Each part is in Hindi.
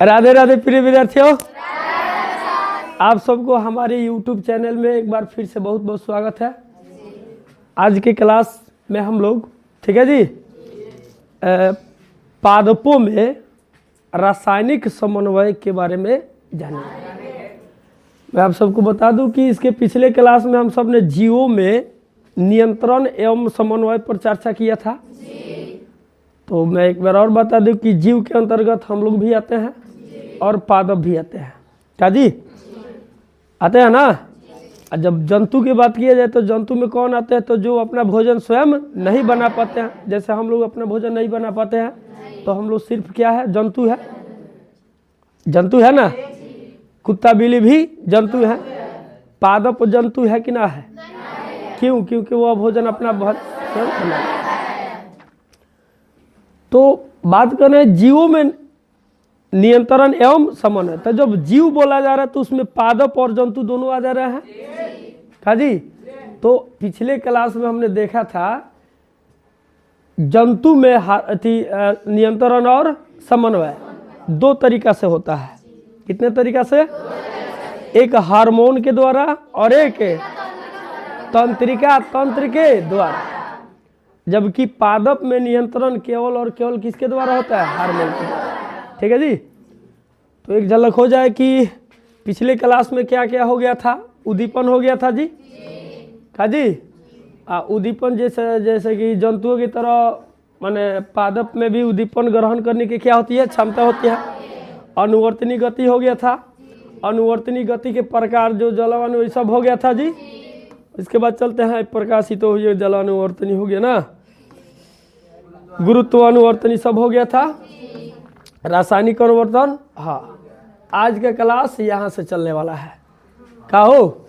राधे राधे प्रिय विद्यार्थियों, आप सबको हमारे YouTube चैनल में एक बार फिर से बहुत बहुत स्वागत है। आज के क्लास में हम लोग, ठीक है जी, पादपों में रासायनिक समन्वय के बारे में जानेंगे। मैं आप सबको बता दूं कि इसके पिछले क्लास में हम सब ने जीवों में नियंत्रण एवं समन्वय पर चर्चा किया था। तो मैं एक बार और बता दूं कि जीव के अंतर्गत हम लोग भी आते हैं और पादप भी आते हैं। क्या जी? आते हैं ना। और जब जंतु की बात किया जाए तो जंतु में कौन आते हैं? तो जो अपना भोजन स्वयं नहीं बना पाते हैं, जैसे हम लोग अपना भोजन नहीं बना पाते हैं तो हम लोग सिर्फ क्या है? जंतु है। जंतु है ना। कुत्ता बिल्ली भी जंतु है। पादप जंतु है कि ना है? क्यों? क्योंकि वो भोजन अपना स्वयं बना। तो बात करें जीवों में नियंत्रण एवं समन्वय, तो जब जीव बोला जा रहा है तो उसमें पादप और जंतु दोनों आ जा रहे हैं। हाँ जी। तो पिछले क्लास में हमने देखा था जंतु में नियंत्रण और समन्वय दो तरीका से होता है। कितने तरीका से? एक हार्मोन के द्वारा और एक तंत्रिका तंत्र के द्वारा। जबकि पादप में नियंत्रण केवल और केवल किसके द्वारा होता है? हार्मोन के द्वारा। ठीक है जी। तो एक झलक हो जाए कि पिछले क्लास में क्या क्या हो गया था। उद्दीपन हो गया था जी। हाँ जी। उद्दीपन जैसे कि जंतुओं की तरह माने पादप में भी उद्दीपन ग्रहण करने की क्या होती है? क्षमता होती है। अनुवर्तनी गति हो गया था। अनुवर्तनी गति के प्रकार जो जलावनु सब हो गया था जी। इसके बाद चलते हैं प्रकाशित तो हुई जलानुवर्तनी हो गया ना। गुरुत्वानुवर्तनी सब हो गया था। रासायनिक अनुवर्तन। हाँ, आज का क्लास यहाँ से चलने वाला है। क्या हो?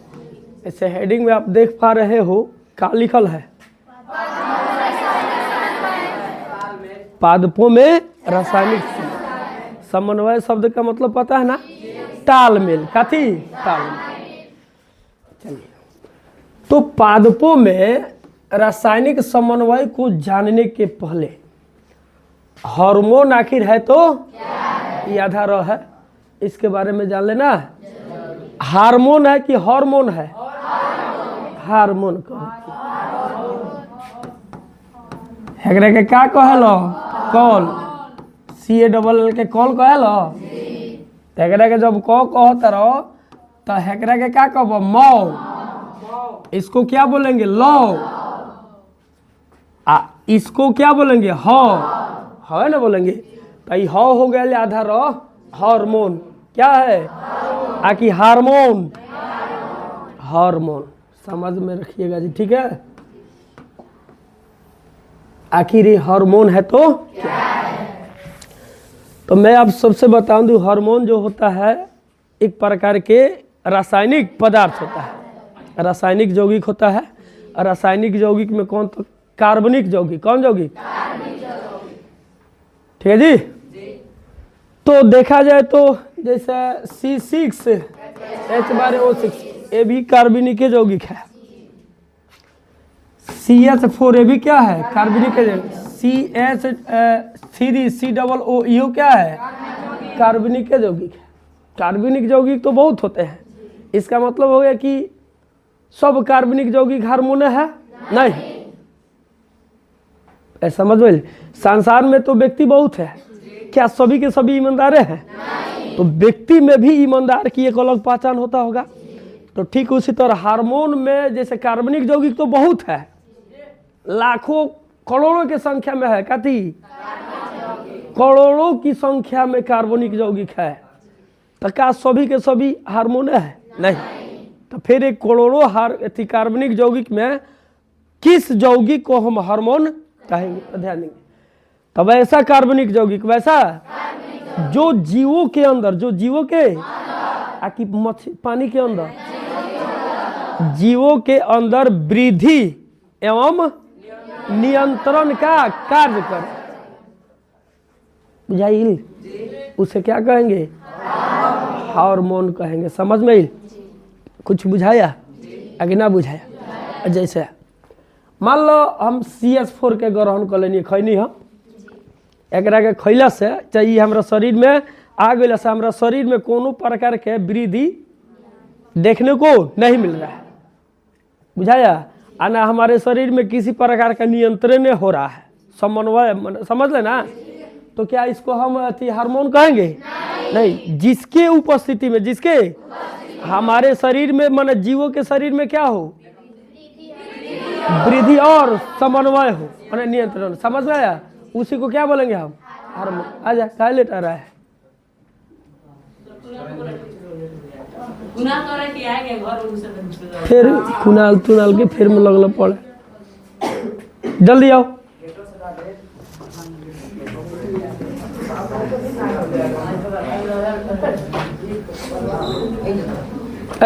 ऐसे हेडिंग में आप देख पा रहे हो क्या लिखल है? पादपों में रासायनिक समन्वय शब्द का मतलब पता है ना? तालमेल। कथी? तालमेल। चलिए, तो पादपों में रासायनिक समन्वय को जानने के पहले हार्मोन आखिर है तो ये आधार है, इसके बारे में जान लेना। हार्मोन है कि हार्मोन है? हार्मोन हेकरा के का कहलो? कॉल। CALL के कॉल कहलो। हेकरा के जब कहत रहो तो हेकरा के का कहबो? मौ। इसको क्या बोलेंगे? लौ। इसको क्या बोलेंगे? है ना बोलेंगे। तो हो गया आधार हार्मोन। क्या है? आकि हार्मोन। हार्मोन समझ में रखिएगा जी। ठीक है। आखिर ये हार्मोन है तो क्या है? तो मैं आप सबसे बता दूं, हार्मोन जो होता है एक प्रकार के रासायनिक पदार्थ होता है। रासायनिक यौगिक होता है। रासायनिक यौगिक में कौन? तो कार्बनिक यौगिक। कौन यौगिक? ठीक है जी। तो देखा जाए तो जैसे C6H12O6 ये भी कार्बनिक यौगिक है। CH4 ये भी क्या है? कार्बनिक यौगिक। CH3COO ये क्या है? कार्बनिक यौगिक है। कार्बनिक यौगिक तो बहुत होते हैं। इसका मतलब हो गया कि सब कार्बनिक यौगिक हार्मोन है? नहीं। ऐसा समझ में। संसार में तो व्यक्ति बहुत है, क्या सभी के सभी ईमानदार हैं? तो व्यक्ति में भी ईमानदार की एक अलग पहचान होता होगा। तो ठीक उसी तरह हार्मोन में जैसे कार्बनिक यौगिक तो बहुत है, लाखों करोड़ों की संख्या में है। कथी? करोड़ों की संख्या में कार्बनिक यौगिक है। तो क्या सभी के सभी हार्मोन है? नहीं। तो फिर एक करोड़ों कार्बनिक यौगिक में किस यौगिक को हम हार्मोन कहेंगे? ध्यान देंगे। तब ऐसा कार्बनिक यौगिक, वैसा जो जीवों के अंदर, जो जीवों के आकि पानी के अंदर, जीवों के अंदर वृद्धि एवं नियंत्रण का कार्य कर। बुझाइल? उसे क्या कहेंगे? हार्मोन कहेंगे। समझ में? कुछ बुझाया? आगे ना बुझाया? जैसे मान लो हम CH4 के ग्रहण कर लेनी, खैनी हम एकरा के खैला से चाहिए हमारा शरीर में आ गए से हमारा शरीर में कोनो प्रकार के वृद्धि देखने को नहीं मिल रहा है, बुझाया, और ना हमारे शरीर में किसी प्रकार का नियंत्रण हो रहा है, समन्वय, समझ लेना। तो क्या इसको हम हार्मोन कहेंगे? नहीं। जिसके उपस्थिति में, जिसके हमारे शरीर में, माने जीवों के शरीर में क्या हो, वृद्धि और समन्वय हो, माने नियंत्रण, समझ में आया? उसी को क्या बोलेंगे हम? हार्मोन। आजा, क्या लेट आ रहा है? फिर कुनाल तुनाल के फिर में लगल पड़े, जल्दी आओ।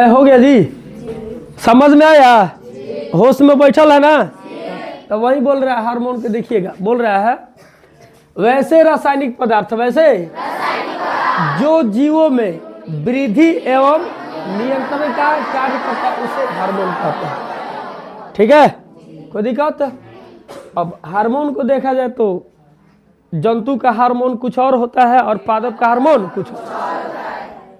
हो गया जी, समझ में आया? होश में बैठल है ना? तो वही बोल रहा है हार्मोन के, देखिएगा बोल रहा है वैसे रासायनिक पदार्थ, वैसे जो जीवों में वृद्धि एवं नियंत्रण का कार्य करता है उसे हार्मोन कहते हैं। ठीक है, कोई दिक्कत? अब हार्मोन को देखा जाए तो जंतु का हार्मोन कुछ और होता है और पादप का हार्मोन कुछ और।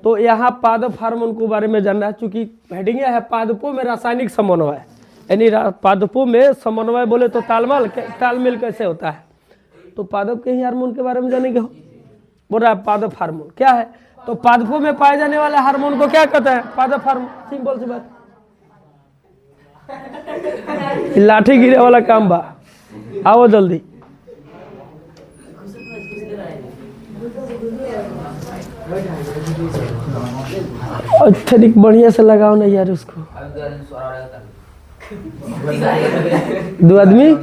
तो यहाँ पादप हार्मोन के बारे में जानना है, चूंकि हेडिंग है पादपों में रासायनिक समन्वय, यानी पादपों में समन्वय बोले तो तालमेल कैसे होता है, तो पादप के ही हार्मोन के बारे में जानेंगे। हो बोल रहा है पादप हार्मोन क्या है, तो पादपों में पाए जाने वाले हार्मोन को क्या कहते हैं? पादप हार्मोन। सिंपल सी बात, लाठी गिरे वाला काम बा। आओ जल्दी, अच्छा बढ़िया से लगाओ ना यार उसको। दो आदमी,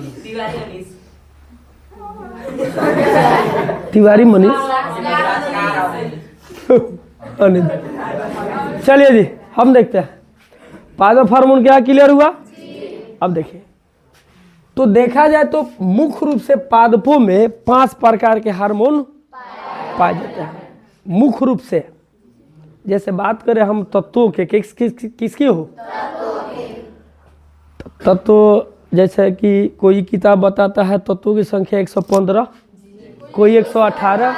तिवारी मनीष। चलिए जी, हम देखते हैं पादप हार्मोन क्या क्लियर हुआ। अब देखिए, तो देखा जाए तो मुख्य रूप से पादपों में 5 प्रकार के हार्मोन पाए जाते हैं मुख्य रूप से। जैसे बात करें हम तत्वों के, किसकी हो? तत्व, जैसे कि कोई किताब बताता है तत्वों की संख्या 115, कोई 118,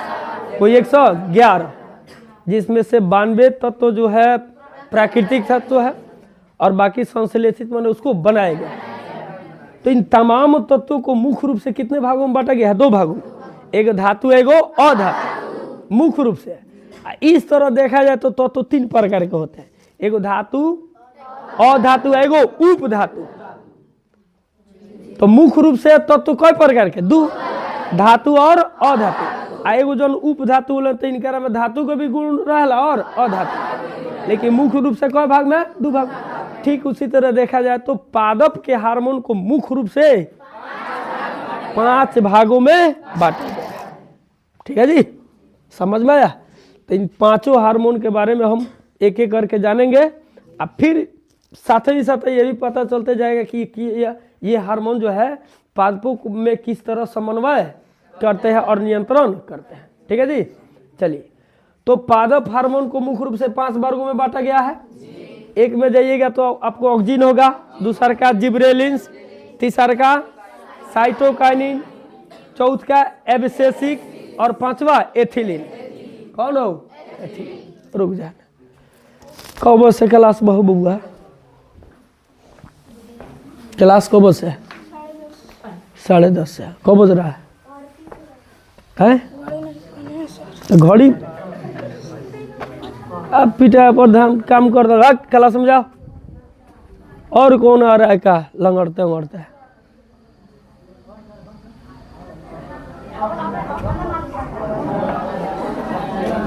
कोई 111, जिसमें से 92 तत्व जो है प्राकृतिक तत्व है और बाकी संश्लेषित मैंने उसको बनाया गया। तो इन तमाम तत्वों को मुख्य रूप से कितने भागों में बांटा गया है? 2 भागों में, एक धातु एगो अधातु। मुख्य रूप से इस तरह देखा जाए तो तत्व 3 प्रकार के होते हैं, एगो धातु, अधातु, एगो उप धातु। तो मुख्य रूप से तत्व कई प्रकार के? 2, धातु और अधातु। एगो जो उप धातु बोले तो इनका में धातु के भी गुण रहला और अधातु, लेकिन मुख्य रूप से कई भाग में? 2 भाग। ठीक उसी तरह देखा जाए तो पादप के हार्मोन को मुख्य रूप से 5 भागों में बांटा गया है। ठीक है जी, समझ में आया? तो इन 5 हार्मोन के बारे में हम एक एक करके जानेंगे, और फिर साथ ही साथ ये भी पता चलते जाएगा कि ये हार्मोन जो है पादपों में किस तरह समन्वय करते हैं और नियंत्रण करते हैं। ठीक है जी, चलिए। तो पादप हार्मोन को मुख्य रूप से 5 वर्गों में बांटा गया है। एक में जाइएगा तो आपको ऑक्सिन होगा, दूसरा का जिब्रेलिन्स, तीसरा का साइटोकाइनिन, चौथा का एब्सिसिक और 5वां एथिलीन। कौन हो? एथिलीन। रुक जाना, कब से क्लास बहु बुआ? क्लास कब से? 10:30 से। कब बज रहा है? तो घड़ी अब पिटा पर ध्यान काम कर दो, क्लास समझाओ। और कौन आ रहा है का लंगड़ते उंगड़ते?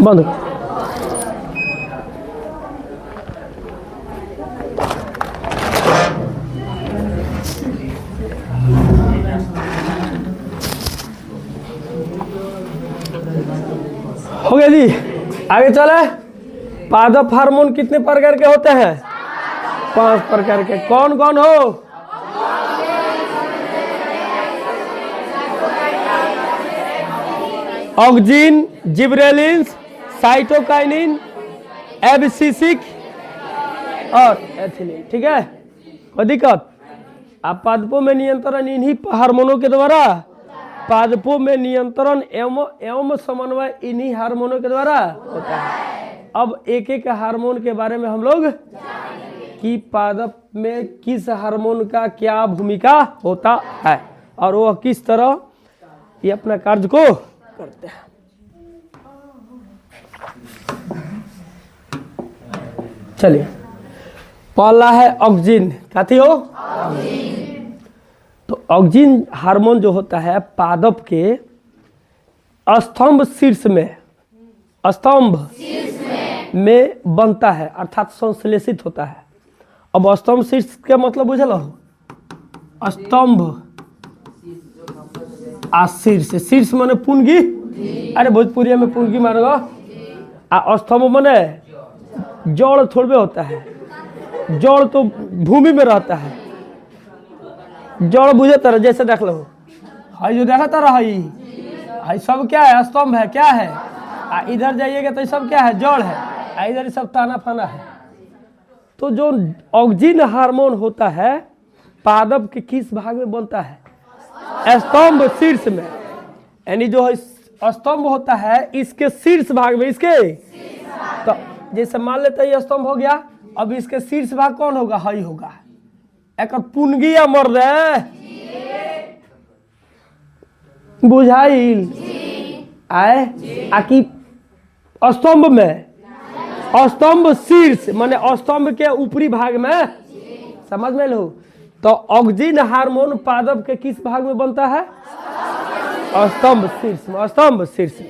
बंद कर। हो गया जी, आगे चले। पादप हार्मोन कितने प्रकार के होते हैं? 5 प्रकार के। कौन कौन हो? ऑक्सिन, जिब्रेलिन्स, साइटोकाइनिन, एब्सिसिक और एथिलीन। ठीक है, कोई दिक्कत? आप पादपों में नियंत्रण इन्हीं हार्मोनों के द्वारा पादपों में नियंत्रण एवं समन्वय इन्हीं हार्मोनों के द्वारा होता है। अब एक एक हार्मोन के बारे में हम लोग कि पादप में किस हार्मोन का क्या भूमिका होता है और वह किस तरह ये अपना कार्य को करते हैं। चलिए, पहला है ऑक्सिन। क्या थी हो? तो ऑक्सिन हार्मोन जो होता है पादप के स्तंभ शीर्ष में बनता है, अर्थात संश्लेषित होता है। अब स्तंभ शीर्ष का मतलब बुझल हो? स्तंभ आ शीर्ष, शीर्ष माने पुंगी, अरे भोजपुरिया में पुंगी मारेगा। आ स्तंभ माने जड़ थोड़े होता है, जड़ तो भूमि में रहता है। जड़ बुझे तरह जैसे देख लो, हाई जो देखा तरह हाई सब क्या है? स्तंभ है। क्या है? इधर जाइएगा तो सब क्या है? जड़ है। इधर सब ताना फाना है। तो जो ऑक्सिन हार्मोन होता है पादप के किस भाग में बनता है? स्तंभ शीर्ष में। यानी जो स्तंभ होता है इसके शीर्ष भाग में, इसके तो जैसे मान लेते हैं ये स्तंभ हो गया, अब इसके शीर्ष भाग कौन होगा? हई होगा। एक पुनगी या मर्द बुझाइल आए आकि स्तंभ में, स्तंभ शीर्ष माने स्तंभ के ऊपरी भाग में, समझ में लो। तो ऑक्सिन हार्मोन पादप के किस भाग में बनता है? स्तंभ शीर्ष में। स्तंभ शीर्ष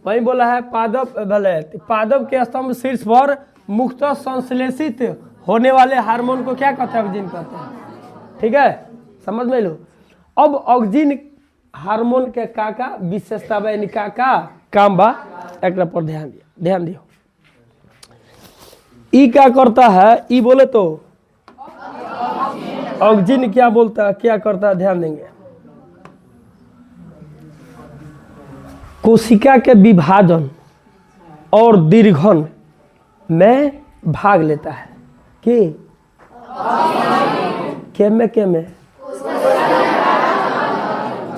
वही बोला है पादप भले पादप के स्तंभ शीर्ष पर मुख्यतः संश्लेषित होने वाले हार्मोन को क्या कहते हैं? ऑक्सिन कहते हैं। ठीक है, समझ में लो। अब ऑक्सिन हार्मोन के का विशेषता बा, यानी का काम बा, एक पर ध्यान दियो। ई क्या करता है? ई बोले तो ऑक्सिन क्या बोलता है, क्या करता है? ध्यान देंगे। कोशिका के विभाजन और दीर्घन में भाग लेता है। के में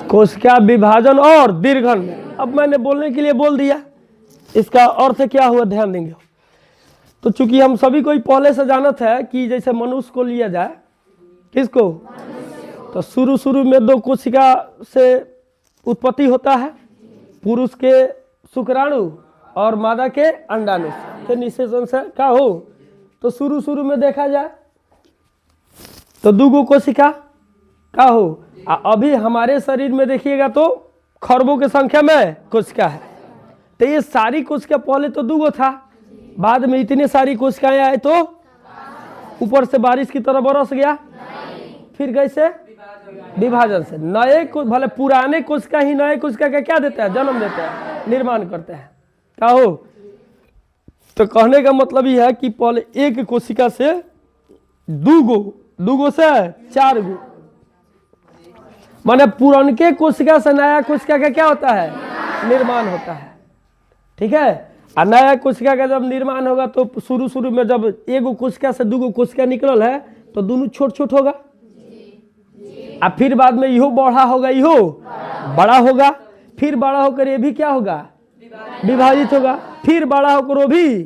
कोशिका विभाजन और दीर्घन में। अब मैंने बोलने के लिए बोल दिया, इसका अर्थ क्या हुआ? ध्यान देंगे। तो चूंकि हम सभी को पहले से जानत है कि जैसे मनुष्य को लिया जाए, किसको? तो शुरू में दो कोशिका से उत्पत्ति होता है, पुरुष के शुक्राणु और मादा के अंडाणु के निषेचन से क्या हो। तो शुरू में देखा जाए तो दो कोशिका क्या हो। अभी हमारे शरीर में देखिएगा तो खरबों की संख्या में कोशिका है। तो ये सारी कोशिका पहले तो दो था, बाद में इतनी सारी कोशिकाएं आए तो ऊपर से बारिश की तरह बरस गया। फिर कैसे? विभाजन से नए को भले पुराने कोशिका ही नए कोशिका का क्या देता है? जन्म देता है, निर्माण करते हैं। क्या हो? तो कहने का मतलब यह है कि पहले एक कोशिका से दूगो से 4 गो, माने पुराने कोशिका से नया कोशिका का क्या होता है? निर्माण होता है। ठीक है, और नया कोशिका का जब निर्माण होगा तो शुरू में जब एगो कोशिका से दूगो कोशिका निकल है तो दोनों छोट होगा, और फिर बाद में इहो बड़ा होगा, इहो बड़ा होगा, फिर बड़ा होकर ये भी क्या होगा? विभाजित होगा, फिर बड़ा होकर वो भी,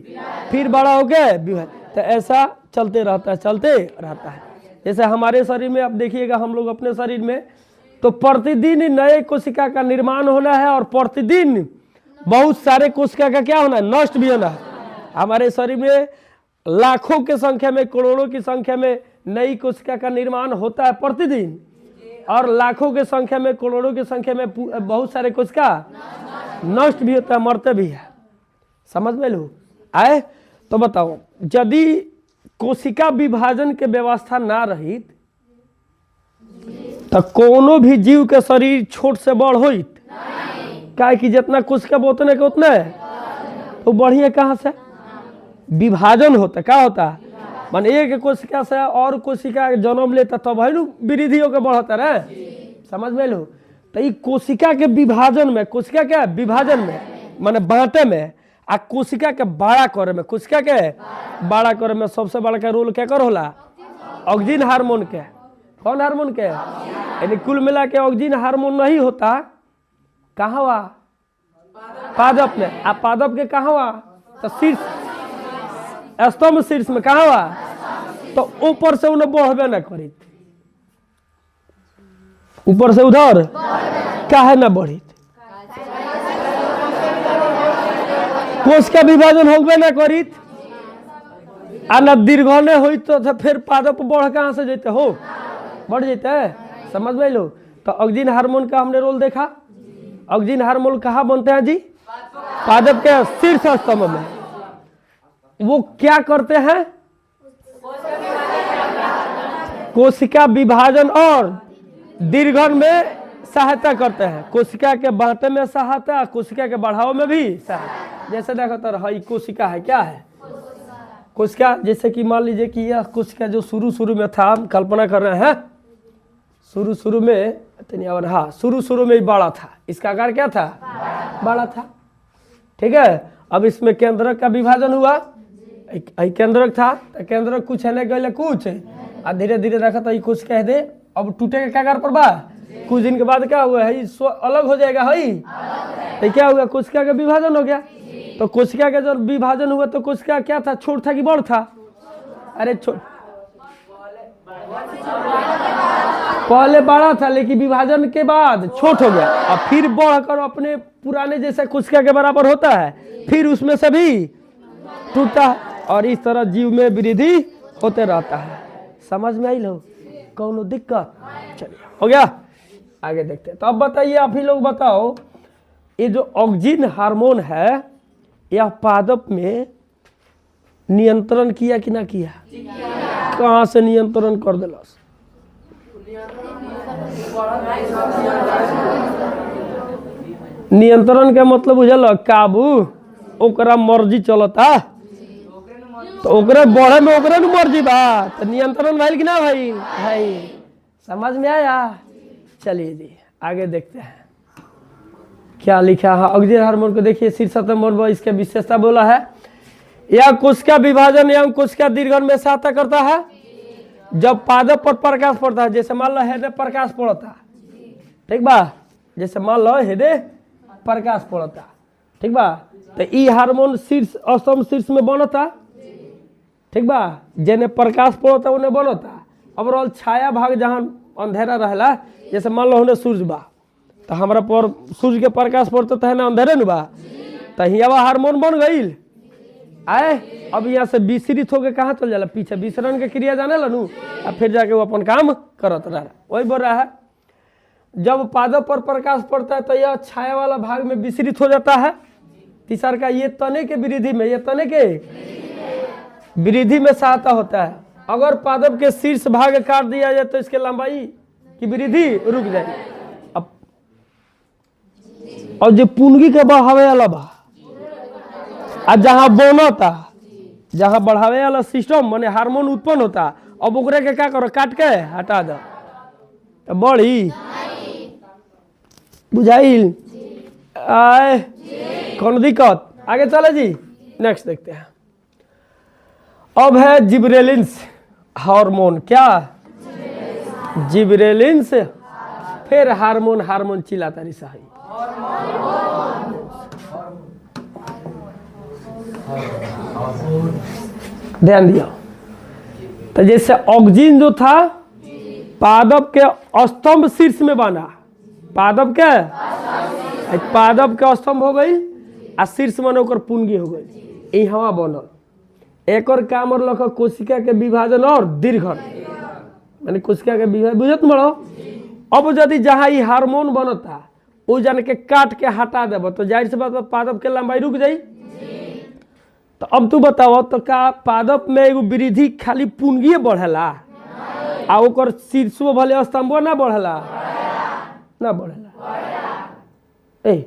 फिर बड़ा होकर विभाजित। तो ऐसा चलते रहता है। जैसे हमारे शरीर में आप देखिएगा, हम लोग अपने शरीर में तो प्रतिदिन नए कोशिका का निर्माण होना है और प्रतिदिन बहुत सारे कोशिका का क्या होना है? नष्ट भी होना है। हमारे शरीर में लाखों की संख्या में, करोड़ों की संख्या में नई कोशिका का निर्माण होता है प्रतिदिन, और लाखों की संख्या में, करोड़ों की संख्या में बहुत सारे कोशिका नष्ट भी होता है, मरते भी है। समझ में लो आए? तो बताओ, यदि कोशिका विभाजन के व्यवस्था ना रही तो कोनो भी जीव के शरीर छोट से बड़ होइत? क्या कि जितना कोशिका उतने के उतने तो बढ़िया कहाँ से? विभाजन होता। क्या होता? मान एक कोशिका से और कोशिका जन्म लेता तब है वृद्धि होकर बढ़ता रहे। समझ में लो? तो ये कोशिका के विभाजन में, कोशिका के विभाजन में माने बांटे में, आ कोशिका के बड़ा करे में, कोशिका के बड़ा करे में सबसे बड़ा का रोल क्या कर होला? ऑक्सिन हार्मोन के। कौन हार्मोन के? यानी कुल मिला के ऑक्सिन हार्मोन नहीं होता कहाँ हुआ? पादप में। आप पादप के कहाँ हुआ? तो शीर्ष, स्तंभ शीर्ष में कहाँ हुआ? तो ऊपर से उन्हें बढ़बे न करी, ऊपर से उधर काहे न बढ़ी? कोश का विभाजन होबे न करी आ न दीर्घने हुई तो फिर पादप बढ़ कहाँ से जेते हो? बढ़ जेते। समझ में लो। तो ऑक्सीजन हार्मोन का हमने रोल देखा। ऑक्सीजन हार्मोन कहाँ बनते हैं जी? पादप के शीर्ष स्तंभ में। वो क्या करते हैं? कोशिका विभाजन और दीर्घन में सहायता करते हैं। कोशिका के बांटे में सहायता, कोशिका के बढ़ाव में भी सहायता। जैसे देखो तो रहा कोशिका है, क्या है? कोशिका। जैसे कि मान लीजिए कि यह कोशिका जो शुरू में था, हम कल्पना कर रहे हैं शुरू में, हाँ शुरू में ही बड़ा था। इसका आकार क्या था? बड़ा था। ठीक है। अब इसमें केंद्रक का विभाजन हुआ, केंद्रक था तो केंद्रक कुछ है नहीं गए कुछ, और धीरे धीरे देखा तो कुछ कह दे अब टूटेगा क्या आकार पर बा। कुछ दिन के बाद क्या हुआ है? अलग हो जाएगा है। तो क्या हुआ? कोशिका का विभाजन हो गया। तो कोशिका का जब विभाजन हुआ तो कोशिका क्या था? छोट था कि बड़ था? अरे छोट, पहले बड़ा था लेकिन विभाजन के बाद छोट हो गया, और फिर बढ़कर अपने पुराने जैसे कोशिका के बराबर होता है, फिर उसमें से भी टूटता है, और इस तरह जीव में वृद्धि होते रहता है। समझ में आई लो? कौन दिक्कत? चलिए हो गया, आगे देखते हैं। तो अब बताइए, आप ही लोग बताओ, ये जो ऑक्सीजन हार्मोन है यह पादप में नियंत्रण किया कि ना किया? कहाँ से नियंत्रण कर दिलस? नियंत्रण के मतलब बुझल? काबू। ओकरा मर्जी चलता तो ओकरे बढ़े में ओकरे न मर्जी बा, तो नियंत्रण भाई कि ना भाई? भाई समझ में आया? चलिए जी आगे देखते हैं क्या लिखा है। ऑक्सीजन हार्मोन को देखिए, शीर्ष स्तंभ, इसके विशेषता बोला है, यह कोशिका विभाजन एवं कोशिका दीर्घन में सहायता करता है जब पादप पर प्रकाश पड़ता है। जैसे मान लो हेदे प्रकाश पड़ता, ठीक बा? जैसे मान लो हेदे प्रकाश पड़ता, ठीक बा? तो ई हार्मोन शीर्ष स्तंभ शीर्ष में बनता, ठीक बा? जेने प्रकाश पड़ता उन्हें बनता। अब रोल छाया भाग जहाँ अंधेरा रहला, जैसे मान लो उन्हें सूर्य बा, तो हमारा पर सूर्य के प्रकाश पड़ता तो है ना अंधेरे न बा, तो हियावा हार्मोन बन गई आए। अब यहाँ से विसरित होके कहाँ चल जाला? पीछे विसरण के क्रिया जाने ला नू, और फिर जाके वो अपन काम करत रहा। वही बोल रहा है, जब पादप पर प्रकाश पड़ता है तो यह छाया वाला भाग में विसरित हो जाता है। तीसरा का ये तने के वृद्धि में, ये तने के वृद्धि में सहायता होता है। अगर पादप के शीर्ष भाग काट दिया जाए तो इसके लंबाई की वृद्धि रुक जाए। अब और जो पुंगी के बढ़ावे वाला बा, और जहाँ बनता, जहाँ बढ़ावे वाला सिस्टम माने हार्मोन उत्पन्न होता, अब ओकरे के क्या करो? काट के हटा दो तो बढ़ी। बुझाइल? आए कौन दिक्कत? आगे चले जी, नेक्स्ट देखते हैं। अब है जिबरेलिन्स हार्मोन। क्या? जिबरेलिन्स, फिर हार्मोन, हार्मोन चिल्लाता रही सही। ध्यान दिया। तो जैसे ऑक्सीजन जो था पादप के स्तंभ शीर्ष में बना, पादप के स्तंभ हो गई, आ शीर्ष में ओकर पुंगी हो गई, ई हवा बनल। एक और काम और लख कोशिका के विभाजन और दीर्घन, माने कोशिका के विभाजन, बुझत मरो। अब यदि जहाँ ये हार्मोन बनता वो जान के काट के हटा देव तो जाहिर से बात पादप के लंबाई रुक जाई। तो अब तू बताओ, तो का पादप में एगो वृद्धि खाली पुंगी बढ़ेला आ ओकर शीर्षो भले स्तंभो ना बढ़ेला? ना बढ़ेला। ए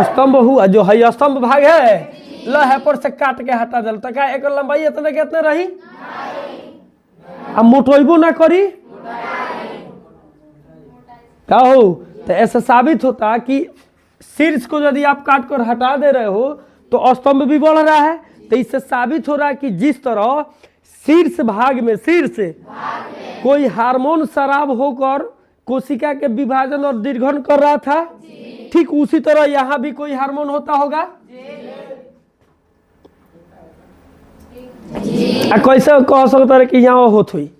स्तंभ हुआ जो है, स्तंभ भाग है लहे पर से काट के हटा दिल तो का एक लंबाई इतना के इतना रही? अब मोटोइबो ना करी का हो? तो ऐसा साबित होता कि शीर्ष को यदि आप काट कर हटा दे रहे हो तो स्तंभ भी बढ़ रहा है। तो इससे साबित हो रहा है कि जिस तरह शीर्ष भाग में कोई हार्मोन शराब होकर कोशिका के विभाजन और दीर्घन कर रहा था, ठीक उसी तरह यहाँ भी कोई हार्मोन होता होगा। कैसे कह सकता है कि यहाँ होत हुई,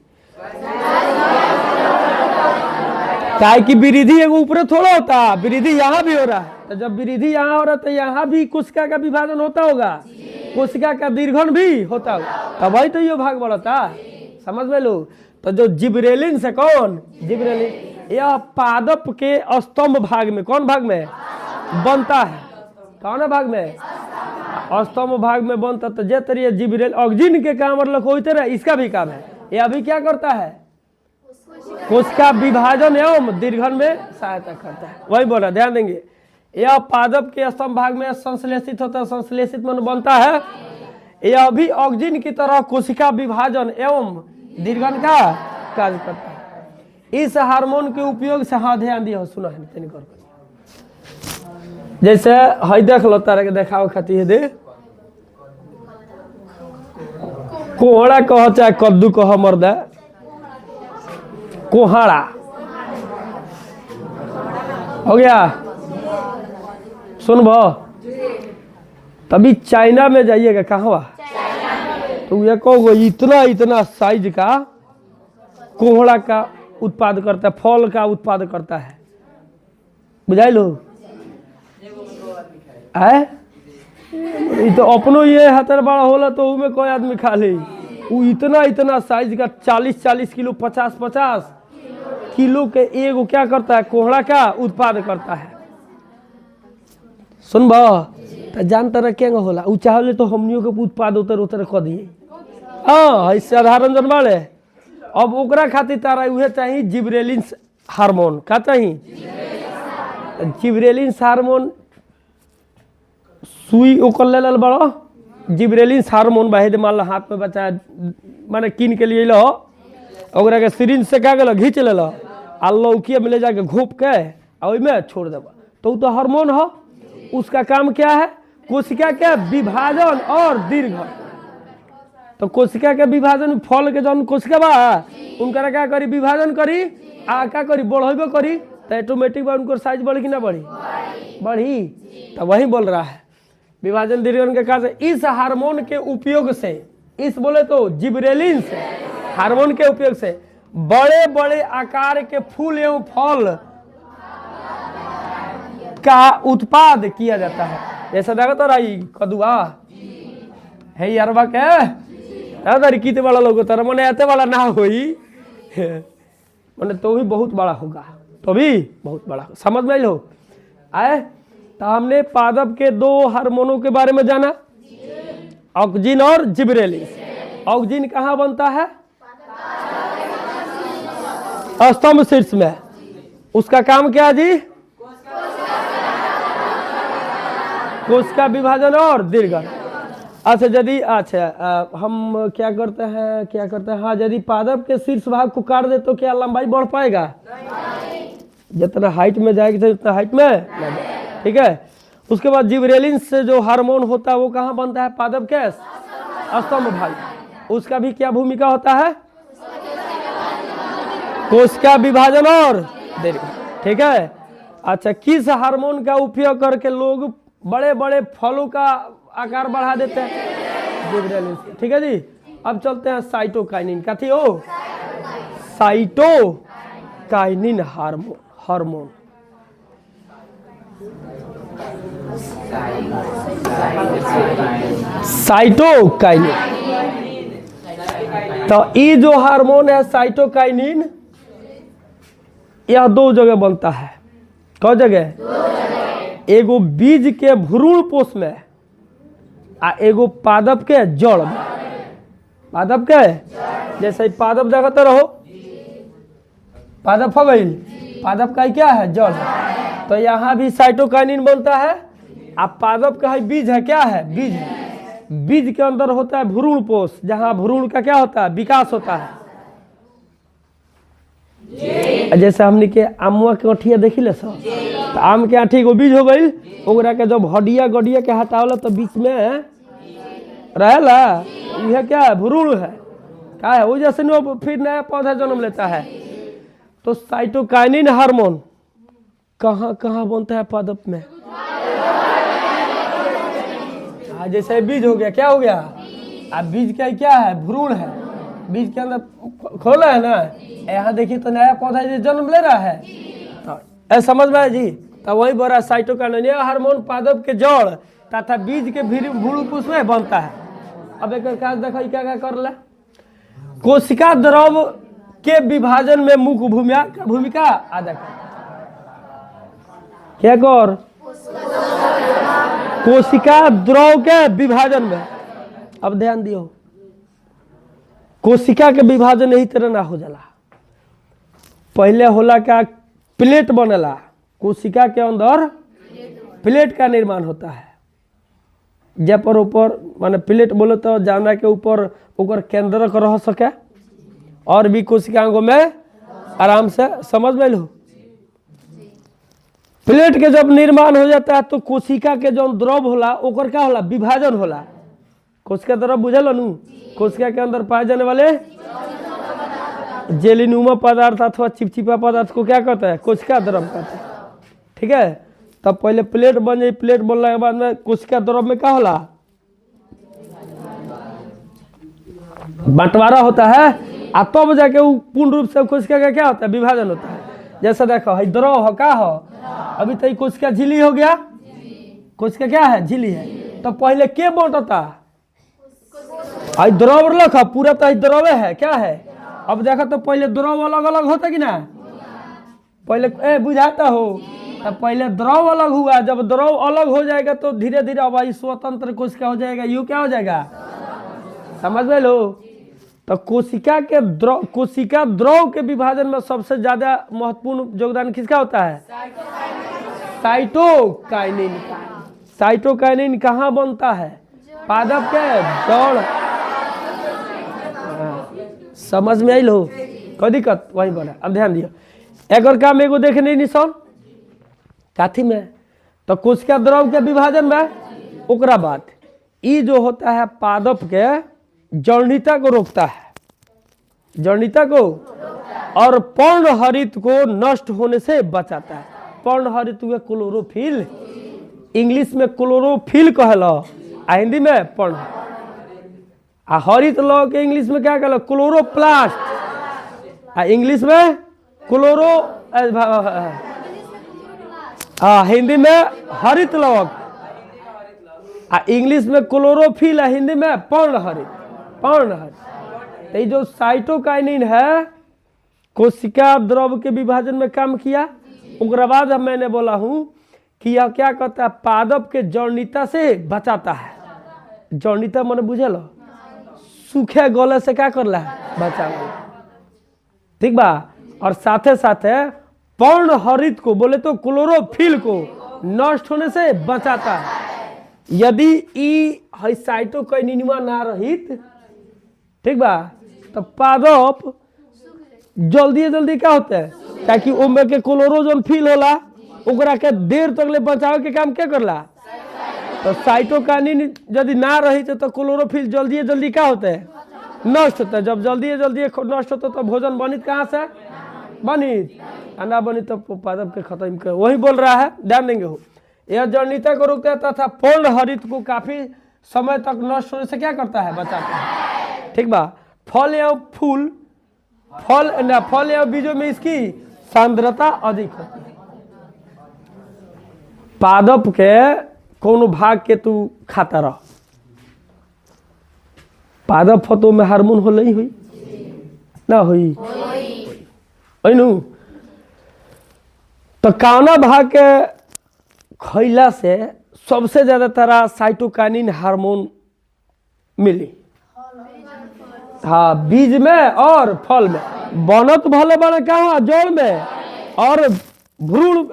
काहे कि वृद्धि एगो ऊपर थोड़ा होता, वृद्धि यहाँ भी हो रहा है। तो जब वृद्धि यहाँ हो रहा है तो यहाँ भी कोशिका का विभाजन होता होगा, कोशिका का दीर्घन भी होता होगा, तब वही तो ये भाग बढ़ता। समझ में लोग। तो जो जिब्रेलिन से कौन, जिब्रेलिन यह पादप के स्तंभ भाग में, कौन भाग में बनता है, कौन भाग में, स्तंभ भाग में बनता। तो जे तरीके जिब्रेल ऑक्सीजन के काम कोई तरह इसका भी काम है। यह अभी क्या करता है, कोशिका विभाजन एवं दीर्घन में सहायता करता है। वही बोला, ध्यान देंगे। यह पादप के स्तंभ भाग में संश्लेषित होता है, संश्लेषित मन बनता है। यह भी ऑक्सीजन की तरह कोशिका विभाजन एवं दीर्घन का कार्य करता है। इस हार्मोन के उपयोग से, हाँ ध्यान दिया, सुना है तेने कर, जैसे हई देख लो, तारा के देखाओ खाती है, दे कोहड़ा कह चाहे कद्दू कह, मर्दा कोहड़ा हो गया। सुन भो, तभी चाइना में जाइएगा, कहाँ तो ये कहोगे इतना इतना साइज का कोहड़ा का उत्पाद करता है, फल का उत्पाद करता है, बुझाई लो है। तो अपनो ये हतर बड़ा होला तो उमें कोई आदमी खा ले। वो इतना इतना साइज का 40-40 किलो 50-50 किलो के एगो क्या करता है, कोहड़ा का उत्पाद करता है। सुन तो जानता रह क्या होला, उ चाहले तो हमनियों के उत्पाद उतर उतर कर दिए। हाँ, साधारण जनवाले। अब ओकरा खातिर तारा उहे चाहिए जिब्रेलिन हार्मोन। का चाहिए, जिब्रेलिन हार्मोन सुई ओकर ले लल बड़ो, जिब्रेलिन हार्मोन बाहिद मान लो हाथ में बचा, माने कीन के लिए लो, ओकरा के सिरिंज से क्या घींच ले लो, आ लौकिया में ले जाके घोप के और में छोड़ देगा, तो हार्मोन हो। उसका काम क्या है, कोशिका के विभाजन और दीर्घन। तो कोशिका के विभाजन, फल के जौन कोशिका बा उनका क्या करी, विभाजन करी, आ क्या करी, बढ़ेबो करी, तो ऑटोमेटिक उनको साइज बढ़ी कि ना बढ़ी, बढ़ी। तो वही बोल रहा है विभाजन दीर्घन के कारण इस हार्मोन के उपयोग से, इस बोले तो जिब्रेलिन से हार्मोन के उपयोग से बड़े बड़े आकार के फूल एवं फल का उत्पाद किया जाता है। जैसा देखो तो रही कदुआ है यारबा के कितने बड़ा लोग होता है, मैंने ऐसे वाला ना होई मैंने तो भी बहुत बड़ा होगा, तो भी बहुत बड़ा, समझ में लो आए। तो हमने पादप के दो हार्मोनों के बारे में जाना, ऑक्सीजन और जिब्रेलिन। ऑक्सीजन कहाँ बनता है, स्तंभ शीर्ष में। उसका काम क्या जी, कोशिका विभाजन और दीर्घन। अच्छा यदि हम क्या करते हैं, हाँ यदि पादप के शीर्ष भाग को काट दे तो क्या लंबाई बढ़ पाएगा, जितना हाइट में जाएगी उतना हाइट में, ठीक है। उसके बाद जिब्रेलिन से जो हार्मोन होता है वो कहाँ बनता है, पादप के स्तंभ भाग। उसका भी क्या भूमिका होता है, कोशिका विभाजन और दीर्घन, ठीक है। अच्छा, किस हार्मोन का उपयोग करके लोग बड़े बड़े फलों का आकार बढ़ा देते हैं, जिब्रेलिन, ठीक है जी। अब चलते हैं साइटोकाइनिन, क्या थी वो, साइटोकाइनिन हार्मोन। साइटोकाइनिन, तो ये जो हार्मोन है साइटोकाइनिन, यह दो जगह बनता है। कौन जगह, एगो बीज के भ्रूण पोष में आ एगो पादप के जड़ में। पादप के जैसे पादप देखते रहो, पादप हो गई, पादप का क्या है, जड़। तो यहाँ भी साइटोकाइनिन बनता है। अब पादप का है बीज है, क्या है, बीज। बीज के अंदर होता है भ्रूण पोष, जहाँ भ्रूण का क्या होता है, विकास होता है। जैसे हमने के आमुआ के अठिया देखी ले सब, तो आम के आठी को बीज हो गई, ओकरा के जब हड्डिया गड्डिया के हटावला तो बीच में रहेला, यह क्या है, भ्रूण है, क्या है, वो जैसे फिर नया पौधा जन्म लेता है। तो साइटोकाइनिन हार्मोन कहाँ कहाँ बनता है पादप में? जैसे बीज हो गया, क्या हो गया? अब बीज का क्या है? भ्रूण है। बीज के अंदर खोला है ना, यहाँ देखिए तो नया पौधा जो जन्म ले रहा है, तो समझ में जी। तो वही बोला साइटोकाइनिन हार्मोन पादप के जड़ तथा बीज के भ्रूणपोष में बनता है। अब एक काज देखो क्या क्या कर ले। कोशिका द्रव के विभाजन में मुख्य भूमिका अदा करता है। क्या कर? कोशिका द्रव के विभाजन में। अब ध्यान दियो, कोशिका के विभाजन यही तरह ना हो जाला। पहले होला क्या? प्लेट बनेला, कोशिका के अंदर प्लेट का निर्माण होता है। जब पर ऊपर माने प्लेट बोले तो जाना के ऊपर ऊपर केंद्रक रह सके और भी कोशिकाओं में आराम से समझ में लो। प्लेट के जब निर्माण हो जाता है तो कोशिका के जो द्रव होला ओकर क्या होला? विभाजन होला। कोशिका द्रव बुझल नु? कोशिका के अंदर पाए जाने वाले जेलीनुमा पदार्थ अथवा चिपचिपा पदार्थ को क्या कहता है? कोशिका द्रव कहते हैं। ठीक है, तब पहले प्लेट बन जाए, प्लेट बनने के बाद में कोशिका द्रव में क्या होला? बंटवारा होता है, तब तो जाके वो पूर्ण रूप से कोशिका का क्या होता है? विभाजन होता है। जैसा देखो है द्रव हो क्या हो, अभी तो कोशिका झिल्ली हो गया। कोशिका क्या है? झिल्ली है। तो पहले के बंटता? द्रव रखा पूरा तो द्रव है, क्या है? अब देखो तो पहले द्रव अलग अलग होता कि ना? पहले बुझाता हो, तब पहले द्रव अलग हुआ। जब द्रव अलग हो जाएगा तो धीरे धीरे अब स्वतंत्र कोशिका हो जाएगा। यू क्या हो जाएगा? समझ में लो। तो कोशिका द्रव के विभाजन में सबसे ज्यादा महत्वपूर्ण योगदान किसका होता है? साइटोकाइनिन का। साइटोकाइनिन कहाँ बनता है? पादप के जड़। समझ में आई लो? कोई दिक्कत? वही बोला। अब ध्यान दियो, एक और काम एगो देखे नहीं निशान काथी में, तो कोशिका द्रव के विभाजन में ओकरा बाद ई जो होता है पादप के जड़नीता को रोकता है, जड़नीता को, और पर्णहरित को नष्ट होने से बचाता है। पर्णहरित हुए क्लोरोफिल, इंग्लिश में क्लोरोफिल कहला, हिंदी में पर्ण। हरित लौ के इंग्लिश में क्या कहला? क्लोरोप्लास्ट। इंग्लिश में क्लोरो, हिंदी में हरित लवक, इंग्लिश में क्लोरोफिल, हिंदी में पर्णहरित। पर्णहरित ये जो साइटोकाइनिन है कोशिका द्रव के विभाजन में काम किया। उसके बाद मैंने बोला हूं कि यह क्या करता है? पादप के जड़नीता से बचाता है। जड़नीता मैंने बुझल, सूखे गले से क्या कर रहा है? बचा। ठीक बा। और साथे साथे पर्णहरित को बोले तो क्लोरोफिल को नष्ट होने से बचाता है। यदि ई साइटोकाइनिनवा ना रहित, ठीक बा, तो पादप जल्दी जल्दी क्या होता है? ताकि ओमे के क्लोरोजन फिल होला, ओकरा के देर तक ले बचाव के काम क्या करला? तो साइटोकाइनिन यदि ना रही तो क्लोरोफिल जल्दी जल्दी क्या होता है? नष्ट होता है। जब जल्दी नष्ट होता तो भोजन बनित कहाँ से? बनित ना बनी तो पादप के खत्म कर। वही बोल रहा है, ध्यान देंगे हो। यह जड़नीता को रोकता है तथा पर्णहरित को काफी समय तक नष्ट होने से क्या करता है? बचाता है। ठीक बा। फल या फूल, फल या बीजों में इसकी सांद्रता अधिक होती है। पादप के कोनो भाग के तू खाता रह, पादप फतो में हार्मोन हो नहीं हुई ना हुई नु। तो काना भाग के खैला से सबसे ज्यादा तरह साइटोकाइनिन हार्मोन मिली। हाँ, बीज में और फल में। बनत भले बने कहाँ? जड़ में और भ्रूण,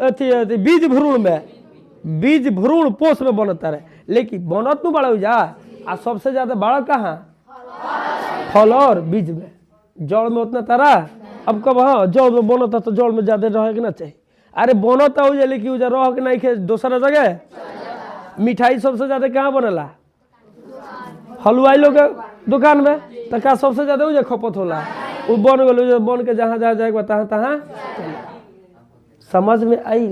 बीज भ्रूण में, बीज भ्रूण पोष में बनता रहे। लेकिन बनत बड़ा हो जा, आ सबसे ज्यादा बड़ा कहाँ? फल और बीज में। जड़ में उतना तरह अब कब? हाँ, जड़ में बनता तो जड़ में ज्यादा रहे ना चाहिए। अरे बनता हो जाए लेकिन रह के नहीं खे दूसरा जगह। मिठाई सबसे ज्यादा कहाँ बनेला? हलवाई लोग के दुकान में। तो क्या सबसे ज्यादा हो जाए खपत होला? वो बन गलो, जो बन के जहाँ जहाँ जाएगा तहाँ तहाँ चले। समझ में आई?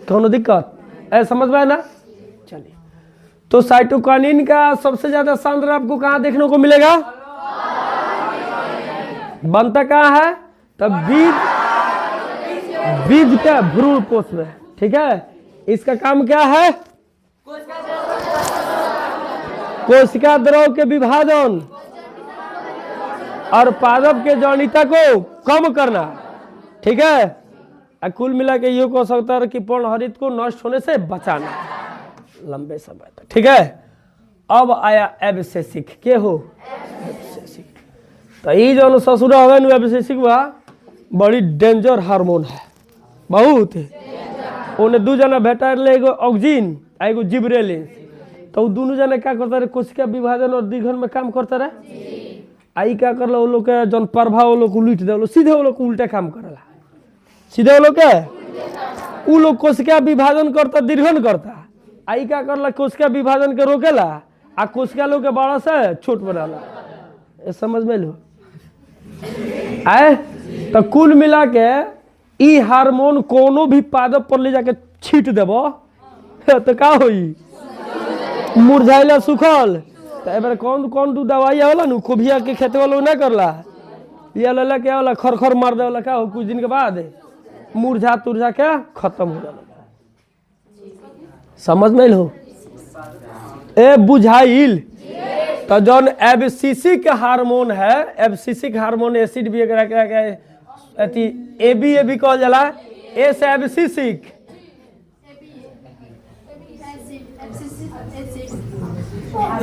कौनो दिक्कत है? समझ में आया ना? चलिए, तो साइटोकाइनिन का सबसे ज्यादा सांद्र आपको कहाँ देखने को मिलेगा? बनता कहाँ है? तब बीज का भ्रूण कोष में। ठीक है, इसका काम क्या है? कोशिका द्रव के विभाजन और पादप के जौनिता को कम करना। ठीक है, कुल मिला के ये कह सकता है कि पर्णहरित को नष्ट होने से बचाना लंबे समय तक। ठीक है, अब आया एब्सेसिक के हो एब्सेसिक। तो ये जो ससुरा हो एब्सेसिक बा बड़ी डेंजर हार्मोन है, बहुत। उन्हें दू जना भेटा ले, एगो ऑक्सिन आ एगो जिब्रेलिन। तो दोनों जने क्या करता रहे? कोशिका विभाजन और दीघन में काम करता रहे। आई क्या कर वो लोग के जन प्रभाव वो लोग उलट दे, सीधे वो लोग उल्टे काम करेला। सीधे वो लोग क्या वो लोग कोशिका विभाजन करता, दीर्घन करता। आई क्या करला? कोशिका विभाजन के रोकेला आ कोशिका लोग के बड़ा से छोट बनाला। समझ में लो आए? तो कुल मिला के ई हार्मोन कोनो भी पादप पर ले जाके छीट देबो तो का होई? मुरझाइला, सुखल। तो एबार कौन कौन दू दवाई होला नु कोभिया के खेते वाला ना करला, ये लला क्या होला? खर मार दे वाला। का हो? कुछ दिन के बाद मुरझा तुरझा के खत्म हो जाला। समझ में लो ए बुझाइल? तो जौन एब्सिसिक हार्मोन है, एब्सिसिक हार्मोन एसिड भी एकरा के अथी एबी कहल जाला। ए से एब्सिसिक,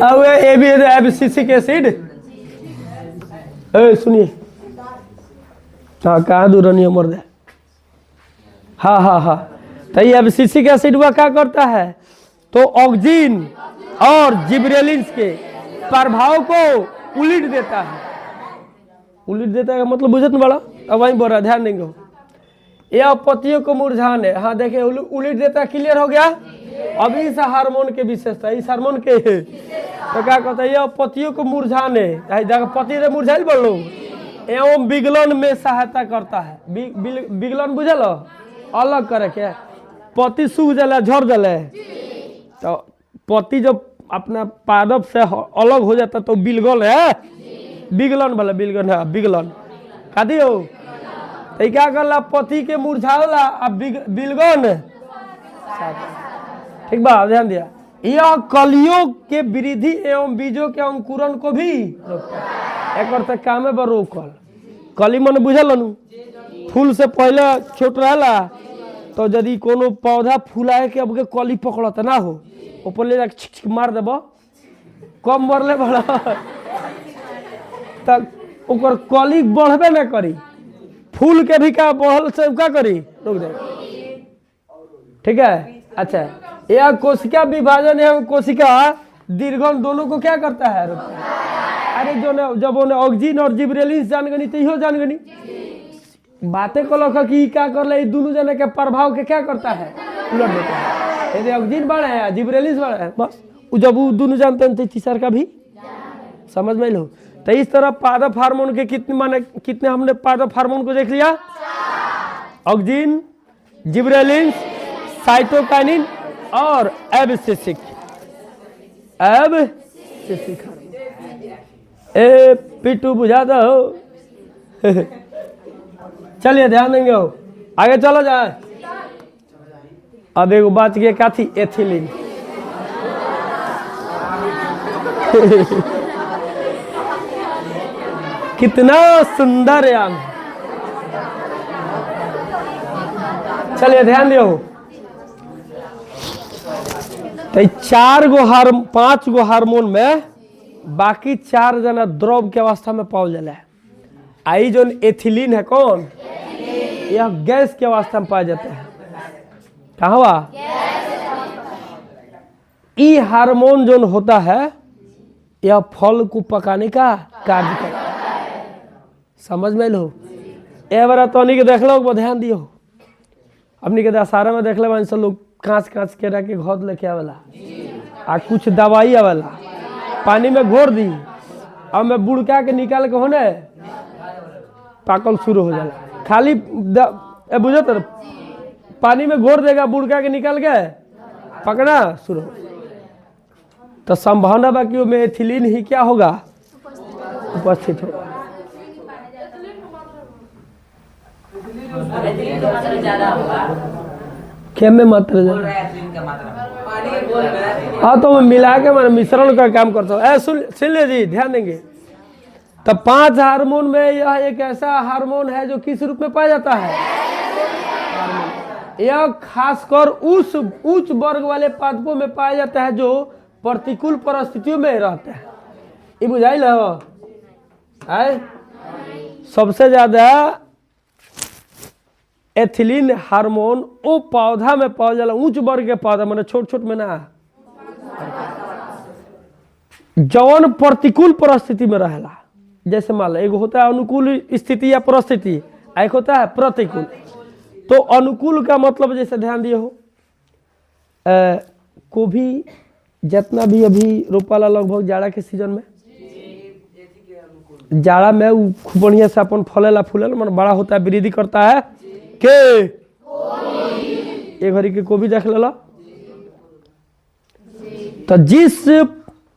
अब एबी एब्सिसिक एसिड। ए सुनिए, हाँ कहाँ दूर नहीं मर दे। हाँ, तो ये एब्सिसिक एसिड हुआ क्या करता है? तो ऑक्सिन और जिब्रेलिन्स के प्रभाव को उलट देता है। उलट देता है मतलब बुझत नहीं बड़ा? अब वहीं बोल रहा, ध्यान देंगे। यह पत्तियों को मुरझाने, हाँ देखे उलट देता है। क्लियर हो गया? अभी इस हार्मोन के विशेषता, इस हार्मोन के तो क्या कहता है? यह पत्तियों को मुरझाने, पत्ती से मुरझाइल बढ़ लो एवं विगलन में सहायता करता है। विगलन बुझल? अलग करे के पत्ती सूख जला, झड़ जले, तो पत्ती जब अपना पादप से अलग हो जाता तो बिलगल है, बिगलन भले बिलगन है, बिगलन खाती हो। तो क्या करला? पत्ती के मुरझावला अब बिलगन। ठीक बा, ध्यान दिया। यह कलियों के वृद्धि एवं बीजों के अंकुरन को भी रोकता। एक काम है रोकल। कली मन बुझल नु? फूल से पहले छोट रहला, तो यदि कोनो पौधा फूलाए के अब के कली पकड़ता ना हो, ऊपर ले जाके छिक मार देब, कम मरले बड़ा तक ओकर कली बढ़बे ना करी। फूल के भी का बढ़ल से क्या करी? रुक जाए। ठीक है, अच्छा। यह कोशिका विभाजन एवं कोशिका दीर्घन दोनों को क्या करता है? अरे जो जब उन्हें ऑक्सिन और जिब्रेलिन्स जान गनी तो इहो जान गनी बातें कल कि क्या कर ले, दोनों जने के प्रभाव के क्या करता है? उलट देता है। यदि ऑक्सिन बढ़ा है, जिब्रेलिन्स बढ़ा है, बस जब वो दोनों जानते हैं तो तीसरा का भी समझ में लो। तो इस तरह पादप हार्मोन के कितने हमने पादप हार्मोन को देख लिया? ऑक्सिन, जिब्रेलिन्स, साइटोकाइनिन और एब्सिसिक हार्मोन। ए पिट्टू बुझा दो चलिए ध्यान देंगे हो, आगे चलो जाए। अब एगो बात ये क्या थी? एथिलीन। कितना सुंदर याम। चलिए ध्यान दियो। तो 5 गो हार्मोन में बाकी 4 जना द्रव के अवस्था में पाओ जाला। आई जो एथिलीन है कौन? यह गैस की अवस्था में पाया जाता है। कहाँ हुआ? ई हार्मोन जो होता है यह फल को पकाने का कार्य करता है। समझ में लो? ए बार तो के देख लो, ध्यान दियो। अपनी के दशहरा में देख ले सब लोग कांच के रख के घोद लेके आवेला आ कुछ दवाई आवेला, पानी में घोर दी, अब मैं बुड़का के निकाल के होने पाकल शुरू हो जाला। खाली बुझे तो पानी में घोर देगा, बुड़का के निकल गए, पकड़ा शुरू हो। तो संभावना बाकी में एथिलीन ही क्या होगा, उपस्थित होगा। क्या में मात्रा हाँ, तो मिला के मैं मिश्रण का काम करता हूँ। सुन लीजिए जी, ध्यान देंगे। तो 5 हार्मोन में यह एक ऐसा हार्मोन है जो किस रूप में पाया जाता है, यह खासकर उस उच्च वर्ग वाले पादपों में पाया जाता है जो प्रतिकूल परिस्थितियों में रहते हैं। ये बुझाइल है। सबसे ज्यादा एथिलीन हार्मोन वो पौधा में पाया जाला, उच्च वर्ग के पौधा मैंने छोट छोट में ना, जौन प्रतिकूल परिस्थिति में रहेला। जैसे मान लो, एक होता है अनुकूल स्थिति या परिस्थिति, एक होता है प्रतिकूल। तो अनुकूल का मतलब जैसे ध्यान दिए हो, गोभी जितना भी अभी रोपाला लगभग जाड़ा के सीजन में, जाड़ा में वो खूब बढ़िया से अपन फलेला फूलेला, मन बड़ा होता है, वृद्धि करता है के एक घड़ी के गोभी देख लेला। तो जिस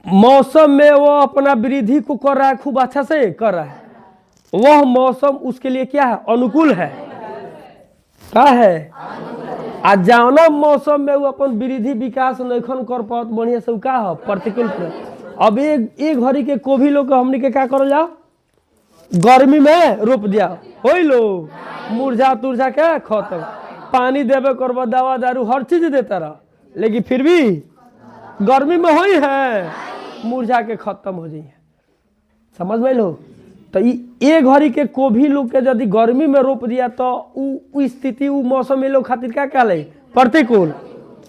मौसम में वो अपना वृद्धि को कर रहा है, खूब अच्छा से कर रहा है, वह मौसम उसके लिए क्या है, अनुकूल है। क्या है, आ जौना मौसम में वो अपन वृद्धि विकास नैखन कर पात बढ़िया से, क्या है, प्रतिकूल। अब एक घड़ी के गोभी लोग हमनी के क्या कर जाओ, गर्मी में रोप दिया, हो लो मुरझा तुरझा के खत्म, पानी देवे करबा, दवा दारू हर चीज देता रहा, लेकिन फिर भी गर्मी में हो ही है, मुरझा के खत्म हो जाइए। समझ में लो। तो ये घड़ी के गोभी लोग के यदि गर्मी में रोप दिया तो उ स्थिति, उ मौसम में लोग खातिर क्या क्या ले, प्रतिकूल।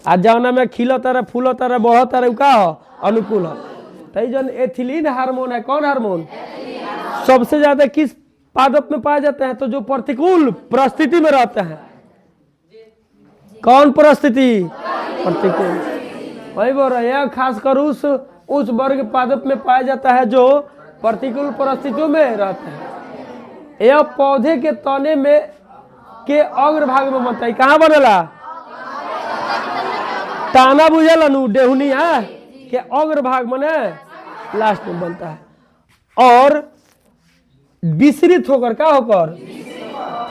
आ जौना में खिलता रहे, फूलता रहे, बढ़ता रहे, का हो, अनुकूल है। तो जन एथिलीन हार्मोन है, कौन हार्मोन, सबसे ज्यादा किस पादप में पाया जाता है, तो जो प्रतिकूल परिस्थिति में रहते हैं। कौन परिस्थिति, प्रतिकूल, वही बोल रहे हैं। खासकर उस वर्ग पादप में पाया जाता है जो प्रतिकूल परिस्थितियों में रहते हैं। यह पौधे के तने में के अग्रभाग में बनता है। कहाँ बनेला, ताना बुझल नु, डेहुनी है के अग्रभाग मने लास्ट में बनता है, और विस्तृत होकर क्या होकर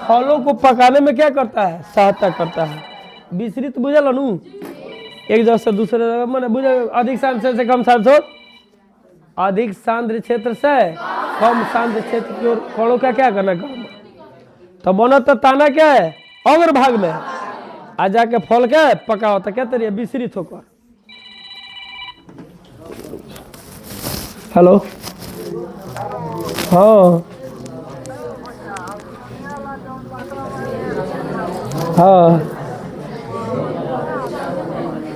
फलों को पकाने में क्या करता है, सहायता करता है। विस्तृत बुझल नु, एक जगह से दूसरे जगह मैंने बुझे, अधिक सांद्र से कम सांद्र, अधिक सांद्र क्षेत्र से कम सांद्र क्षेत्र की ओर फलों का क्या करना, तो बना तो ताना क्या है, अग्रभाग में, आ जाके फल के पकाओ तो क्या तरीके विस्तृत होकर। हेलो, हाँ हाँ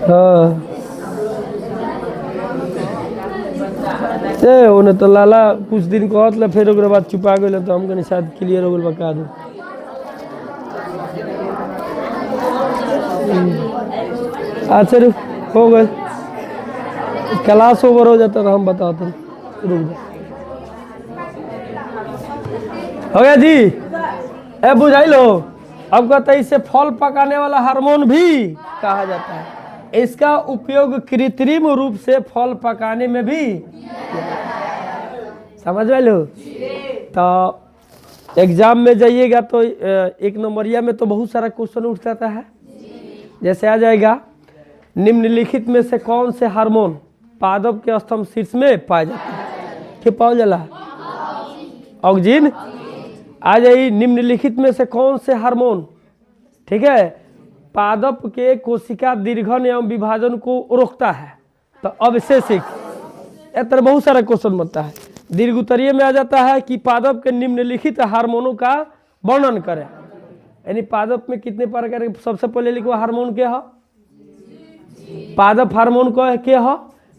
हाँ, उन्हें तो लाला कुछ दिन कहत फिर ओकरे बाद छुपा गए, तो हम शायद क्लियर हो गए, बता दो। अच्छा रुक, हो गए, क्लास ओवर हो जाता तो हम बताते, रुक जा। हो गया जी, ए बुझाई लो। अब कहते हैं इसे फल पकाने वाला हार्मोन भी कहा जाता है। इसका उपयोग कृत्रिम रूप से फल पकाने में भी, समझ में लो। तो एग्जाम में जाइएगा तो 1 नंबरिया में तो बहुत सारा क्वेश्चन उठ जाता है। जैसे आ जाएगा, निम्नलिखित में से कौन से हार्मोन पादप के स्तंभ शीर्ष में पाया जाता है, कि पाया जाला, ऑक्सीजन। आ जाइए, निम्नलिखित में से कौन से हार्मोन, ठीक है, पादप के कोशिका दीर्घन एवं विभाजन को रोकता है, तो अवशेषिक। इस तरह बहुत सारा क्वेश्चन बनता है। दीर्घ उत्तरीय में आ जाता है कि पादप के निम्नलिखित हार्मोनों का वर्णन करें, यानी पादप में कितने प्रकार के, सबसे पहले लिखो हार्मोन क्या है, पादप हार्मोन को क्या है,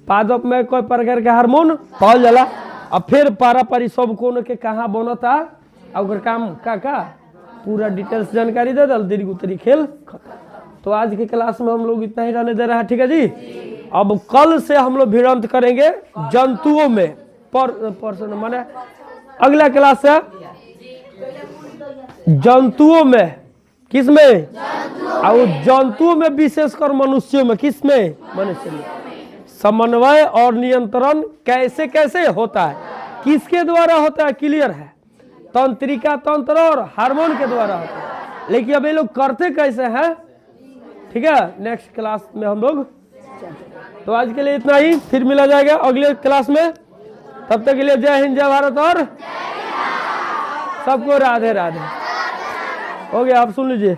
पादप में कोई प्रकार के हार्मोन पाल जाला, और फिर पारापारी सब कोण के कहाँ बनता और काम का पूरा डिटेल्स जानकारी दे दल, दीर्घ उत्तरी खेल खत्म। तो आज की क्लास में हम लोग इतना ही रहने दे रहा है, ठीक है जी। अब कल से हम लोग भिड़ंत करेंगे जंतुओं में, पर माने अगला क्लास से जंतुओं में, किसमें? और जंतुओं में विशेषकर मनुष्यों में, किसमें? मनुष्य में। समन्वय और नियंत्रण कैसे कैसे होता है, किसके द्वारा होता है? क्लियर है, तंत्रिका तंत्र और हार्मोन के द्वारा होता है। लेकिन अब ये लोग करते कैसे हैं? ठीक है, नेक्स्ट क्लास में हम लोग। तो आज के लिए इतना ही, फिर मिला जाएगा अगले क्लास में। तब तक के लिए जय हिंद, जय भारत और सबको राधे राधे। हो गया, आप सुन लीजिए।